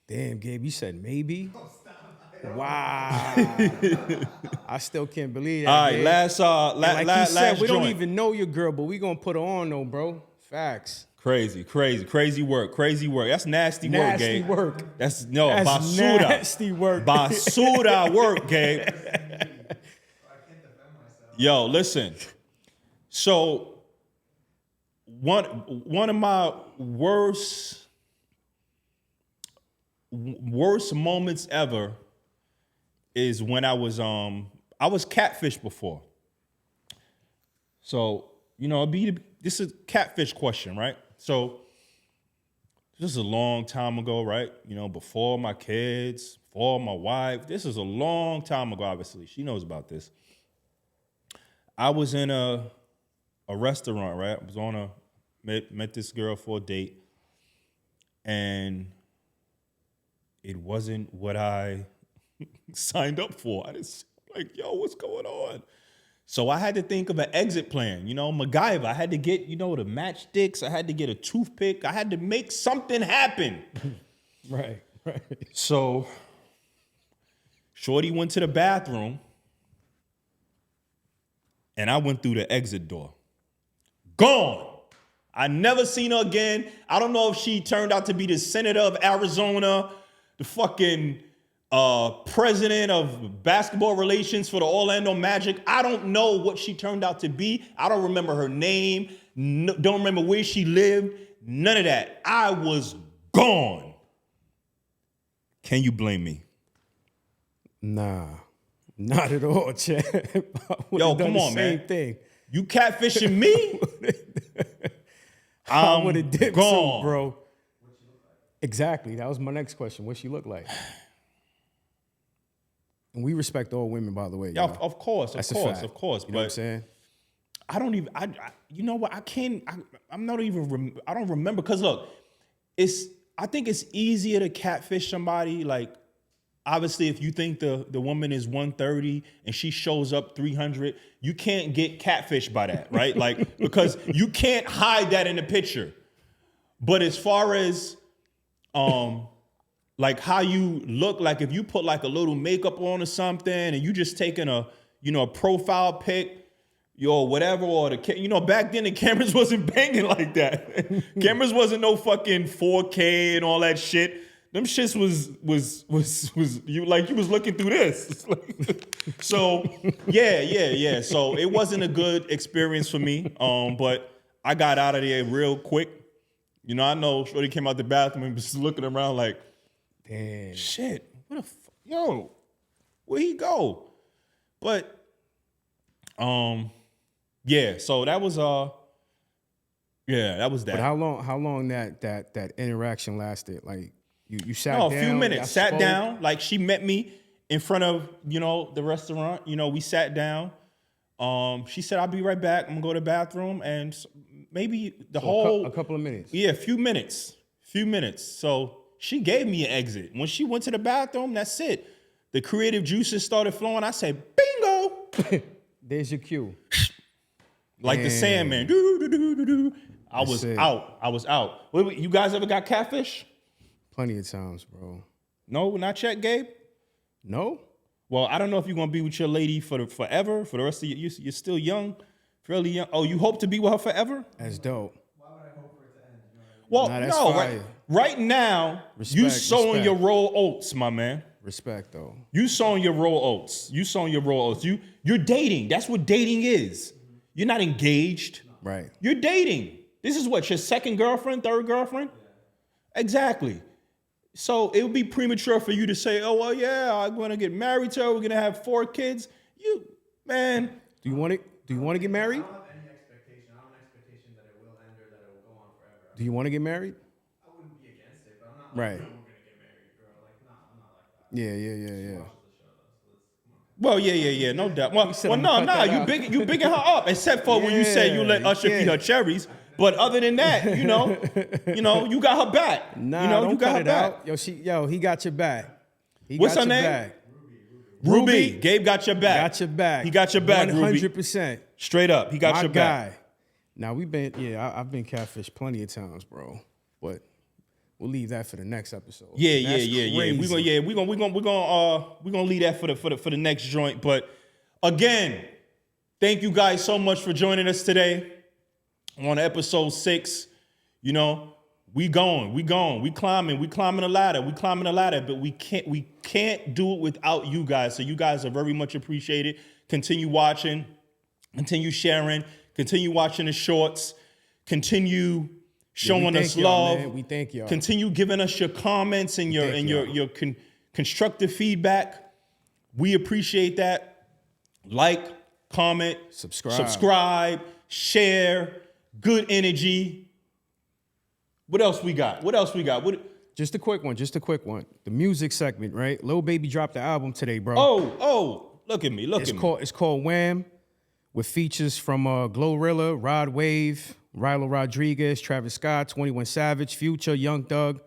Damn, Gabe, you said maybe? Wow. I still can't believe that. All right, Gabe. last Like you last said, we don't joint. even know your girl, but we gonna put her on though, bro. Facts. Crazy work. That's nasty work, Nasty Gabe. work. That's Nasty basura. work. Basura work, Gabe. Yo, listen. So one of my worst moments ever is when I was catfish before. So, this is a catfish question, right? So this is a long time ago, right? Before my kids, before my wife. This is a long time ago, obviously. She knows about this. I was in a restaurant, right? I was met this girl for a date, and it wasn't what I signed up for. I just like, yo, what's going on? So I had to think of an exit plan, MacGyver. I had to get, the matchsticks. I had to get a toothpick. I had to make something happen. Right. So Shorty went to the bathroom, and I went through the exit door. Gone. I never seen her again. I don't know if she turned out to be the senator of Arizona, the fucking president of basketball relations for the Orlando Magic. I don't know what she turned out to be. I don't remember her name. Don't remember where she lived. None of that. I was gone. Can you blame me? Nah. Not at all, Chad. Yo, come on, same man. Thing. You catfishing me? I would have dipped gone. too, bro. Exactly. That was my next question. What she look like? And we respect all women, by the way. Yeah, of course. That's a fact. Of course. You know what I'm saying? I don't even. You know what? I'm not even. I don't remember because look, I think it's easier to catfish somebody. Like, obviously, if you think the woman is 130 and she shows up 300, you can't get catfished by that, right? Like, because you can't hide that in the picture. But as far as like how you look, like if you put like a little makeup on or something and you just taking a profile pic, whatever, or back then the cameras wasn't banging like that. Cameras wasn't no fucking 4K and all that shit. Them shits was you was looking through this. So yeah. So it wasn't a good experience for me. But I got out of there real quick. I know Shorty came out the bathroom and was looking around like, damn, shit, what the yo, where he go? But yeah, so that was that was that. But how long that interaction lasted? Like you sat down? No, a few minutes. Sat down. Like she met me in front of, the restaurant. We sat down. She said, I'll be right back. I'm gonna go to the bathroom. And maybe a couple of minutes. Yeah, a few minutes. So she gave me an exit. When she went to the bathroom, that's it. The creative juices started flowing. I said, bingo. There's your cue. Like the Sandman. Do. I was out. You guys ever got catfish? Plenty of times, bro. No, not yet, Gabe? No? Well, I don't know if you're going to be with your lady forever, for the rest of your, you're still young, fairly young. Oh, you hope to be with her forever? That's dope. Why would I hope for it to end? You know what I mean? Well, Nah, no, right now, you sowing your roll oats, my man. Respect, though. You sowing your roll oats. You're dating. That's what dating is. You're not engaged. Right. You're dating. This is what, your second girlfriend, third girlfriend? Yeah. Exactly. So it would be premature for you to say, oh, well, yeah, I'm going to get married to her. We're going to have 4 kids. Man. Do you want to get married? I don't have any expectation. I don't have an expectation that it will end or that it will go on forever. Do you want to get married? I wouldn't be against it, but I'm not right. We're going to get married, girl. Like, nah, I'm not like that. Yeah. Well, yeah, no doubt. Well, no, you bigging her up, except for when you say you let Usher feed her cherries. But other than that, you got her back. Nah, don't you got cut her it back. out. He got your back. What's her name? Back. Ruby. Gabe got your back. Got your back. He got your back, 100%. Straight up, he got your back. Guy. Now I've been catfished plenty of times, bro. But we'll leave that for the next episode. Yeah. We're gonna leave that for the next joint. But again, thank you guys so much for joining us today on episode 6. We climbing the ladder, but we can't do it without you guys. So you guys are very much appreciated. Continue watching, continue sharing, continue watching the shorts, continue showing us love. Man. We thank y'all. Continue giving us your comments and your constructive feedback. We appreciate that. Like, comment, subscribe, share, good energy. What else we got? Just a quick one. The music segment, right? Lil Baby dropped the album today, bro. Oh, look at me. It's called Wham, with features from Glorilla, Rod Wave, Rylo Rodriguez, Travis Scott, 21 Savage, Future, Young Thug.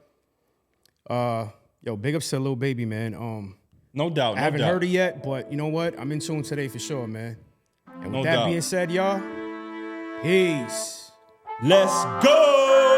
Big ups to Lil Baby, man. No doubt. I haven't heard it yet, but you know what? I'm in tune today for sure, man. And with that being said, y'all, peace. Let's go.